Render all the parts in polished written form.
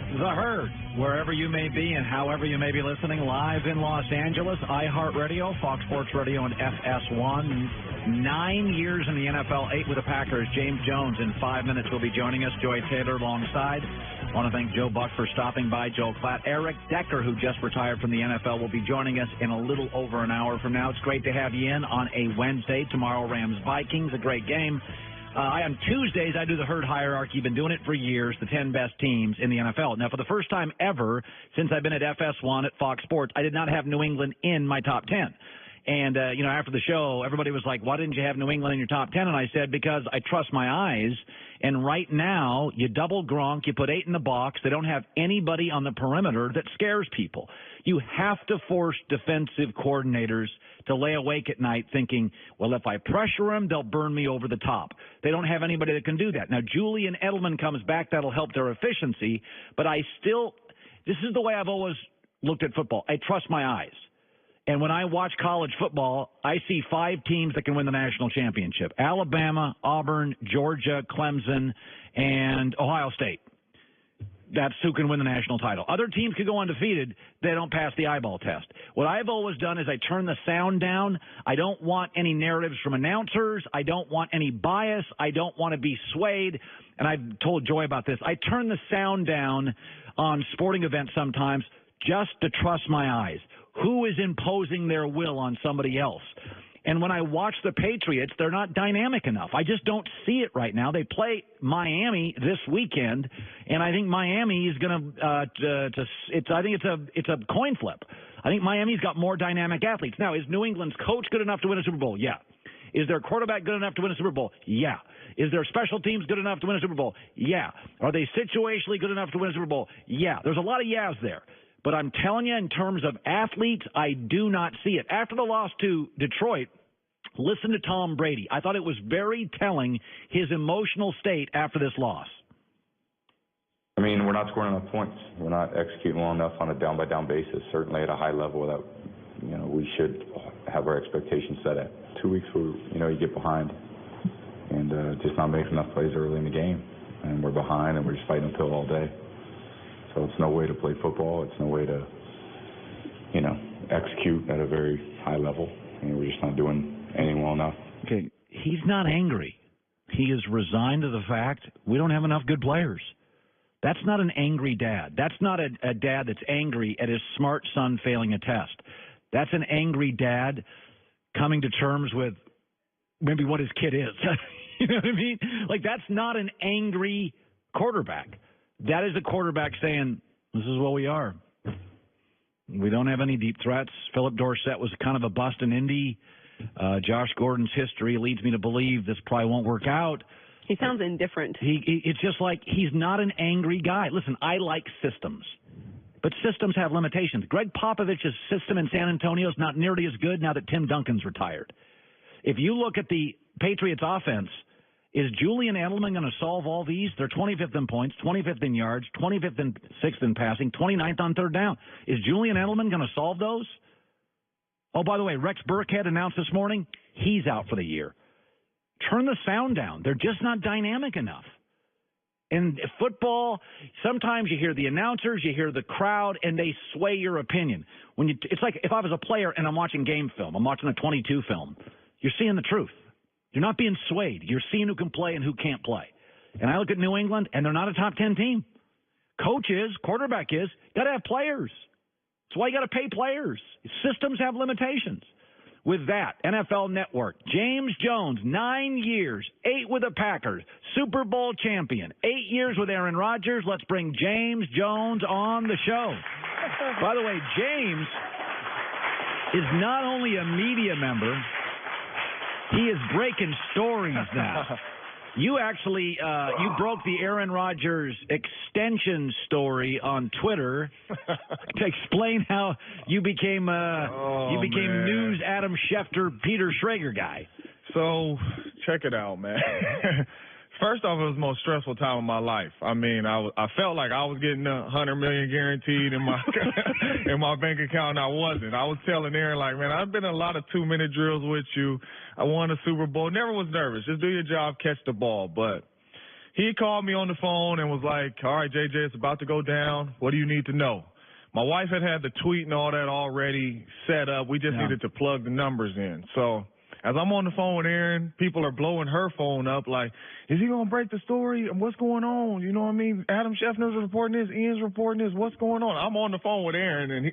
The Herd, wherever you may be and however you may be listening, live in Los Angeles, iHeartRadio, Fox Sports Radio, and FS1. 9 years in the NFL, 8 with the Packers. James Jones in 5 minutes will be joining us. Joy Taylor alongside. I want to thank Joe Buck for stopping by. Joel Klatt. Eric Decker, who just retired from the NFL, will be joining us in a little over an hour from now. It's great to have you in on a Wednesday. Tomorrow, Rams-Vikings, a great game. On Tuesdays, I do the Herd Hierarchy. Been doing it for years, the 10 best teams in the NFL. Now, for the first time ever since I've been at FS1 at Fox Sports, I did not have New England in my top 10. And, after the show, everybody was like, why didn't you have New England in your top 10? And I said, because I trust my eyes. And right now, you double Gronk, you put 8 in the box. They don't have anybody on the perimeter that scares people. You have to force defensive coordinators to lay awake at night thinking, well, if I pressure them, they'll burn me over the top. They don't have anybody that can do that. Now, Julian Edelman comes back. That'll help their efficiency. But this is the way I've always looked at football. I trust my eyes. And when I watch college football, I see 5 teams that can win the national championship. Alabama, Auburn, Georgia, Clemson, and Ohio State. That's who can win the national title. Other teams could go undefeated. They don't pass the eyeball test. What I've always done is I turn the sound down. I don't want any narratives from announcers. I don't want any bias. I don't want to be swayed. And I've told Joy about this. I turn the sound down on sporting events sometimes just to trust my eyes. Who is imposing their will on somebody else? And when I watch the Patriots, they're not dynamic enough. I just don't see it right now. They play Miami this weekend, and I think Miami is going it's a coin flip. I think Miami's got more dynamic athletes. Now, is New England's coach good enough to win a Super Bowl? Yeah. Is their quarterback good enough to win a Super Bowl? Yeah. Is their special teams good enough to win a Super Bowl? Yeah. Are they situationally good enough to win a Super Bowl? Yeah. There's a lot of yeahs there. But I'm telling you, in terms of athletes, I do not see it. After the loss to Detroit, listen to Tom Brady. I thought it was very telling, his emotional state after this loss. I mean, we're not scoring enough points. We're not executing well enough on a down-by-down basis, certainly at a high level that, we should have our expectations set at. 2 weeks where, you get behind and just not making enough plays early in the game. And we're behind and we're just fighting uphill all day. So it's no way to play football. It's no way to, execute at a very high level. And we're just not doing anything well enough. Okay, he's not angry. He is resigned to the fact we don't have enough good players. That's not an angry dad. That's not a dad that's angry at his smart son failing a test. That's an angry dad coming to terms with maybe what his kid is. You know what I mean? Like, that's not an angry quarterback. That is a quarterback saying, this is what we are. We don't have any deep threats. Philip Dorsett was kind of a bust in Indy. Josh Gordon's history leads me to believe this probably won't work out. He sounds indifferent. It's just like he's not an angry guy. Listen, I like systems, but systems have limitations. Greg Popovich's system in San Antonio is not nearly as good now that Tim Duncan's retired. If you look at the Patriots offense, is Julian Edelman going to solve all these? They're 25th in points, 25th in yards, 25th and 6th in passing, 29th on third down. Is Julian Edelman going to solve those? Oh, by the way, Rex Burkhead announced this morning he's out for the year. Turn the sound down. They're just not dynamic enough. In football, sometimes you hear the announcers, you hear the crowd, and they sway your opinion. It's like if I was a player and I'm watching game film, I'm watching a 22 film, you're seeing the truth. You're not being swayed. You're seeing who can play and who can't play. And I look at New England, and they're not a top 10 team. Coach is, quarterback is, got to have players. That's why you got to pay players. Systems have limitations. With that, NFL Network, James Jones, 9 years, 8 with the Packers, Super Bowl champion, 8 years with Aaron Rodgers. Let's bring James Jones on the show. By the way, James is not only a media member, he is breaking stories now. You actually you broke the Aaron Rodgers extension story on Twitter to explain how you became news Adam Schefter, Peter Schrager guy. So check it out, man. First off, it was the most stressful time of my life. I mean, I felt like I was getting $100 million guaranteed in my in my bank account, and I wasn't. I was telling Aaron, like, man, I've been in a lot of 2-minute drills with you. I won a Super Bowl. Never was nervous. Just do your job, catch the ball. But he called me on the phone and was like, all right, JJ, it's about to go down. What do you need to know? My wife had the tweet and all that already set up. We just needed to plug the numbers in. So as I'm on the phone with Aaron, people are blowing her phone up like, is he going to break the story? What's going on? You know what I mean? Adam Scheffner's reporting this. Ian's reporting this. What's going on? I'm on the phone with Aaron, and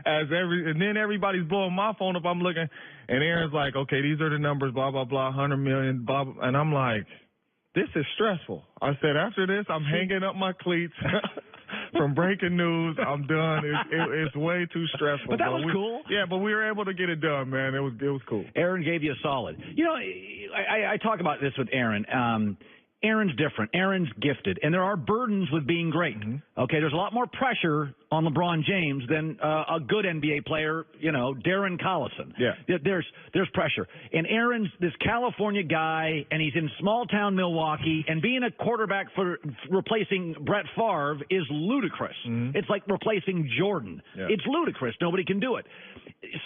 and then everybody's blowing my phone up. I'm looking, and Aaron's like, okay, these are the numbers, blah, blah, blah, 100 million, blah, blah. And I'm like, this is stressful. I said, after this, I'm hanging up my cleats. From breaking news, I'm done. It's way too stressful. But that was cool. Yeah, but we were able to get it done, man. It was cool. Aaron gave you a solid. You know, I talk about this with Aaron. Aaron's different. Aaron's gifted, and there are burdens with being great. Okay, there's a lot more pressure on LeBron James than a good NBA player, you know, Darren Collison. Yeah. There's pressure. And Aaron's this California guy, and he's in small-town Milwaukee, and being a quarterback for replacing Brett Favre is ludicrous. It's like replacing Jordan. Yeah. It's ludicrous. Nobody can do it.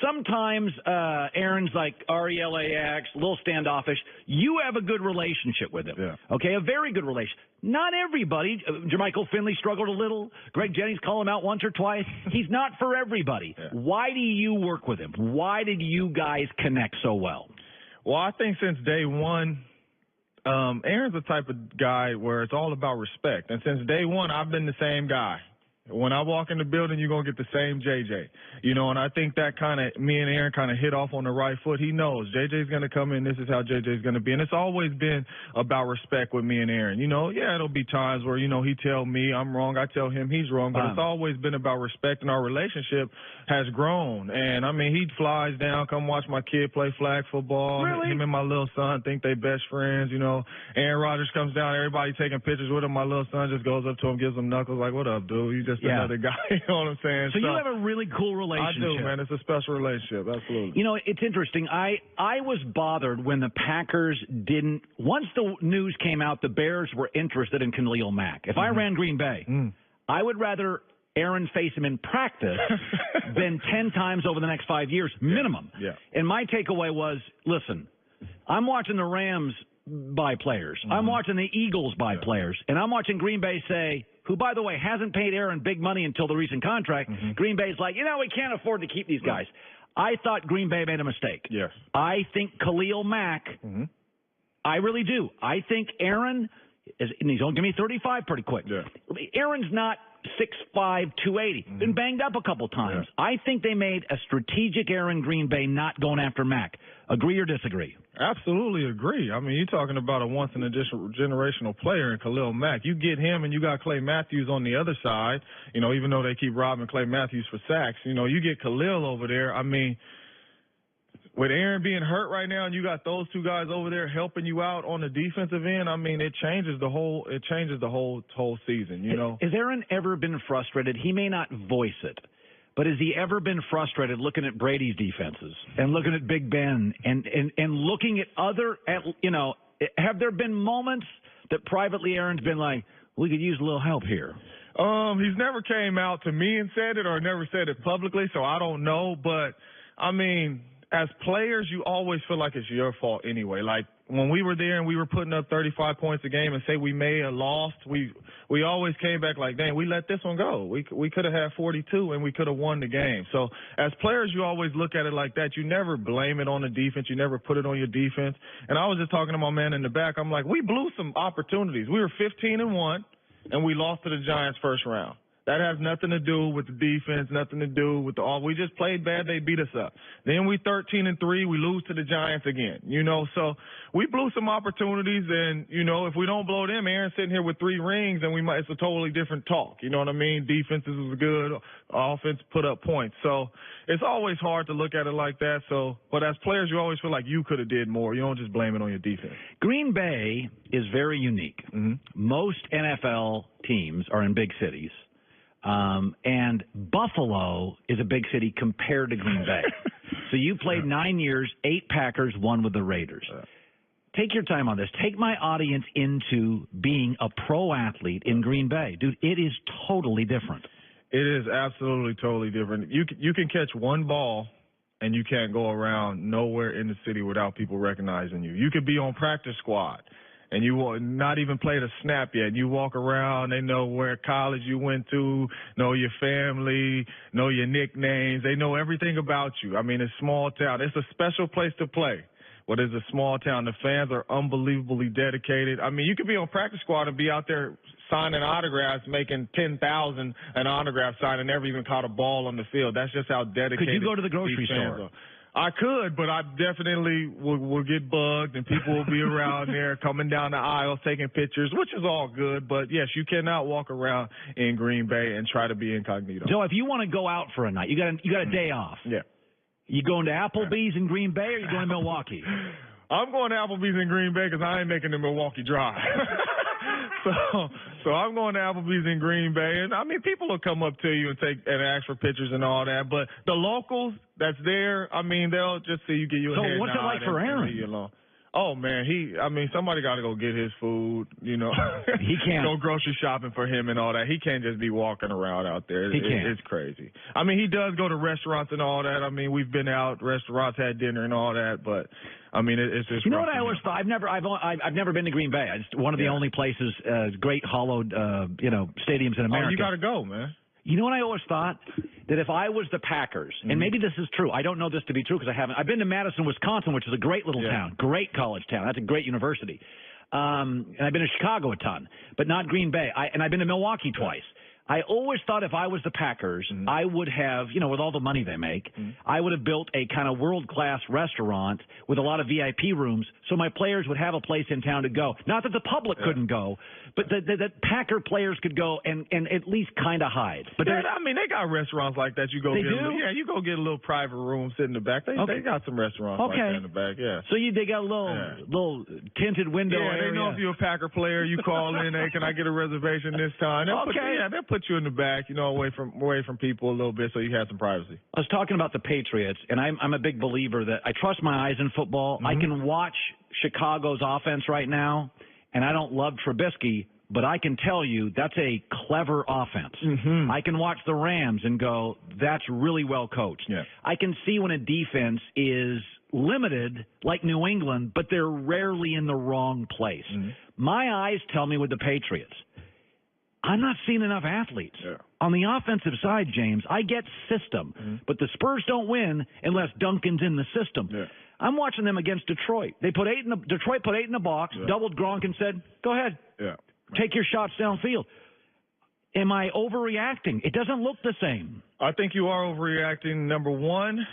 Sometimes Aaron's like RELAX, a little standoffish. You have a good relationship with him. Yeah. Okay, a very good relationship. Not everybody. Jermichael Finley struggled a little. Greg Jennings called him out once or twice. He's not for everybody. Yeah. Why do you work with him? Why did you guys connect so well? Well, I think since day one, Aaron's the type of guy where it's all about respect. And since day one, I've been the same guy. When I walk in the building, you're going to get the same JJ. You know, and I think that kind of, me and Aaron kind of hit off on the right foot. He knows JJ's going to come in. This is how JJ's going to be. And it's always been about respect with me and Aaron. You know, yeah, it'll be times where, you know, he tell me I'm wrong. I tell him he's wrong. But it's always been about respect, and our relationship has grown. And, I mean, he flies down, come watch my kid play flag football. Really? Him and my little son think they best friends, you know. Aaron Rodgers comes down, everybody taking pictures with him. My little son just goes up to him, gives him knuckles, like, what up, dude? You just another guy, you know what I'm saying? So you have a really cool relationship. I do, man. It's a special relationship, absolutely. You know, it's interesting. I was bothered when the Packers didn't, once the news came out, the Bears were interested in Khalil Mack. If I ran Green Bay, I would rather Aaron face him in practice than 10 times over the next 5 years, minimum. Yeah. And my takeaway was, listen, I'm watching the Rams buy players. I'm watching the Eagles buy players. And I'm watching Green Bay say, who, by the way, hasn't paid Aaron big money until the recent contract. Green Bay's like, you know, we can't afford to keep these guys. I thought Green Bay made a mistake. Yes. I think Khalil Mack, I really do. I think Aaron, and he's only going to be 35 pretty quick. Yeah. Aaron's not 6'5", 280. Been banged up a couple times. Yeah. I think they made a strategic error in Green Bay not going after Mack. Agree or disagree? Absolutely agree. I mean, you're talking about a once-in-a-generational player in Khalil Mack. You get him and you got Clay Matthews on the other side, you know, even though they keep robbing Clay Matthews for sacks. You know, you get Khalil over there. I mean, with Aaron being hurt right now and you got those two guys over there helping you out on the defensive end, I mean, it changes the whole season, you know. Has Aaron ever been frustrated? He may not voice it, but has he ever been frustrated looking at Brady's defenses and looking at Big Ben and looking at you know, have there been moments that privately Aaron's been like, we could use a little help here? He's never came out to me and said it or never said it publicly, so I don't know. But, I mean, as players, you always feel like it's your fault anyway. Like, when we were there and we were putting up 35 points a game and say we may have lost, we always came back like, dang, we let this one go. We could have had 42 and we could have won the game. So as players, you always look at it like that. You never blame it on the defense. You never put it on your defense. And I was just talking to my man in the back. I'm like, we blew some opportunities. We were 15-1 and we lost to the Giants first round. That has nothing to do with the defense, nothing to do with we just played bad, they beat us up. Then we 13-3, we lose to the Giants again, you know. So we blew some opportunities, and, you know, if we don't blow them, Aaron's sitting here with 3 rings, and it's a totally different talk, you know what I mean? Defenses is good, offense put up points. So it's always hard to look at it like that. So, but as players, you always feel like you could have did more. You don't just blame it on your defense. Green Bay is very unique. Most NFL teams are in big cities. And Buffalo is a big city compared to Green Bay. So you played 9 years, 8 Packers, 1 with the Raiders. Take your time on this. Take my audience into being a pro athlete in Green Bay. Dude, it is totally different. It is absolutely totally different. You can catch one ball and you can't go around nowhere in the city without people recognizing you. You could be on practice squad and you not even played a snap yet. You walk around, they know where college you went to, know your family, know your nicknames. They know everything about you. I mean, it's small town. It's a special place to play. But it's a small town. The fans are unbelievably dedicated. I mean, you could be on practice squad and be out there signing autographs, making 10,000 an autograph sign, and never even caught a ball on the field. That's just how dedicated. Could you go to the grocery these fans store? are. I could, but I definitely will get bugged, and people will be around there coming down the aisles, taking pictures, which is all good. But, yes, you cannot walk around in Green Bay and try to be incognito. So if you want to go out for a night, you got a day off. Yeah. You going to Applebee's in Green Bay, or you going to Milwaukee? I'm going to Applebee's in Green Bay because I ain't making the Milwaukee drive. So I'm going to Applebee's in Green Bay, and I mean, people will come up to you and ask for pictures and all that. But the locals that's there, I mean, they'll just see you, get you a head nod. So what's it like for Aaron? Oh, man, somebody got to go get his food, you know. He can't. Go grocery shopping for him and all that. He can't just be walking around out there. He can't. It's crazy. I mean, he does go to restaurants and all that. I mean, we've been out, restaurants, had dinner and all that, but, I mean, it's just. You know what I always thought? I've never been to Green Bay. It's one of the only places, great hollowed, stadiums in America. Oh, you got to go, man. You know what I always thought? That if I was the Packers, and maybe this is true, I don't know this to be true because I haven't. I've been to Madison, Wisconsin, which is a great little town, great college town. That's a great university. And I've been to Chicago a ton, but not Green Bay. And I've been to Milwaukee twice. I always thought if I was the Packers, I would have, with all the money they make, I would have built a kind of world-class restaurant with a lot of VIP rooms so my players would have a place in town to go. Not that the public couldn't go, but that Packer players could go and at least kind of hide. But I mean, they got restaurants like that. You go you go get a little private room, sit in the back. They got some restaurants like that in the back, So they got a little tinted window area. They know if you're a Packer player, you call in, hey, can I get a reservation this time? They'll put you in the back, away from people a little bit so you have some privacy. I was talking about the Patriots, and I'm a big believer that I trust my eyes in football. I can watch Chicago's offense right now, and I don't love Trubisky, but I can tell you that's a clever offense. I can watch the Rams and go, that's really well coached. Yeah. I can see when a defense is limited like New England, but they're rarely in the wrong place. My eyes tell me with the Patriots, I'm not seeing enough athletes. On the offensive side, James, I get system, but the Spurs don't win unless Duncan's in the system. I'm watching them against Detroit. Detroit put 8 in the box, doubled Gronk and said, go ahead. Take your shots downfield. Am I overreacting? It doesn't look the same. I think you are overreacting. Number one,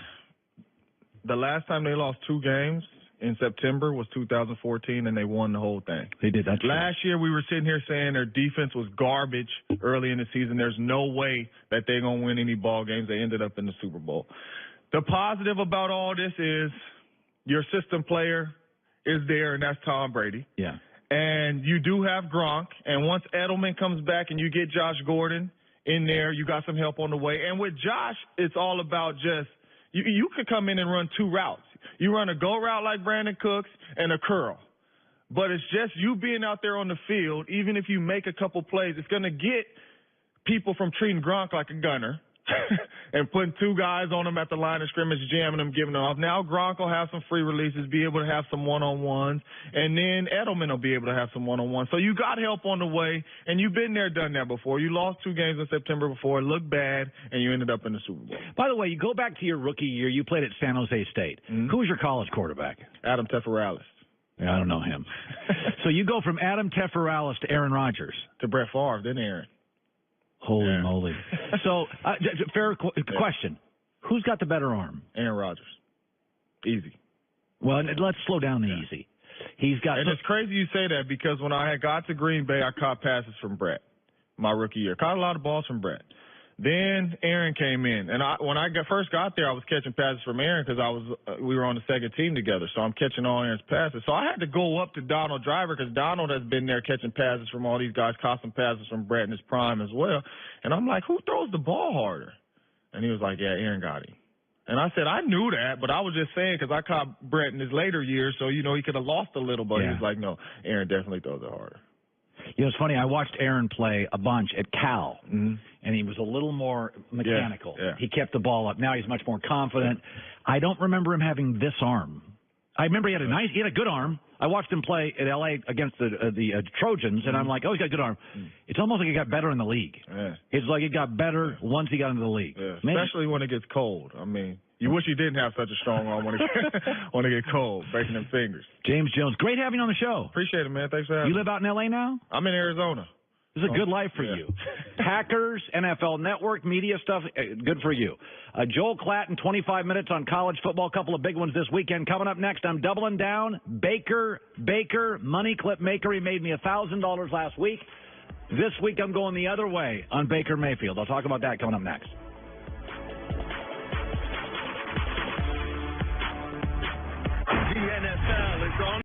the last time they lost 2 games in September was 2014, and they won the whole thing. They did. That's last year we were sitting here saying their defense was garbage early in the season. There's no way that they're going to win any ball games. They ended up in the Super Bowl. The positive about all this is your system player is there, and that's Tom Brady. Yeah. And you do have Gronk, and once Edelman comes back and you get Josh Gordon in there, you got some help on the way. And with Josh, it's all about just you could come in and run 2 routes. You run a go route like Brandon Cooks and a curl. But it's just you being out there on the field, even if you make a couple plays, it's going to get people from treating Gronk like a gunner and putting 2 guys on him at the line of scrimmage, jamming them, giving them off. Now Gronk will have some free releases, be able to have some one-on-ones, and then Edelman will be able to have some one-on-ones. So you got help on the way, and you've been there, done that before. You lost 2 games in September before, it looked bad, and you ended up in the Super Bowl. By the way, you go back to your rookie year, you played at San Jose State. Who was your college quarterback? Adam Teferalis. Yeah, I don't know him. So you go from Adam Teferalis to Aaron Rodgers. To Brett Favre, then Aaron. Holy moly. So, fair question. Who's got the better arm? Aaron Rodgers. Easy. Well, let's slow down the easy. He's got. And it's crazy you say that because when I got to Green Bay, I caught passes from Brett my rookie year. Caught a lot of balls from Brett. Then Aaron came in, and when I first got there, I was catching passes from Aaron because we were on the second team together, so I'm catching all Aaron's passes. So I had to go up to Donald Driver because Donald has been there catching passes from all these guys, caught some passes from Brett in his prime as well. And I'm like, who throws the ball harder? And he was like, yeah, Aaron got him. And I said, I knew that, but I was just saying because I caught Brett in his later years, so, he could have lost a little, but he was like, no, Aaron definitely throws it harder. It's funny. I watched Aaron play a bunch at Cal, and he was a little more mechanical. He kept the ball up. Now he's much more confident. I don't remember him having this arm. I remember he had a good arm. I watched him play at L.A. against the Trojans, and I'm like, oh, he's got a good arm. It's almost like he got better in the league. Yeah. It's like it got better once he got into the league. Yeah. Especially when it gets cold. I mean, you wish you didn't have such a strong arm when it get cold, breaking them fingers. James Jones, great having you on the show. Appreciate it, man. Thanks for having me. You live out in L.A. now? I'm in Arizona. This is a good life for you. Packers, NFL Network, media stuff, good for you. Joel Klatt in 25 minutes on college football. A couple of big ones this weekend. Coming up next, I'm doubling down. Baker, money clip maker. He made me $1,000 last week. This week, I'm going the other way on Baker Mayfield. I'll talk about that coming up next.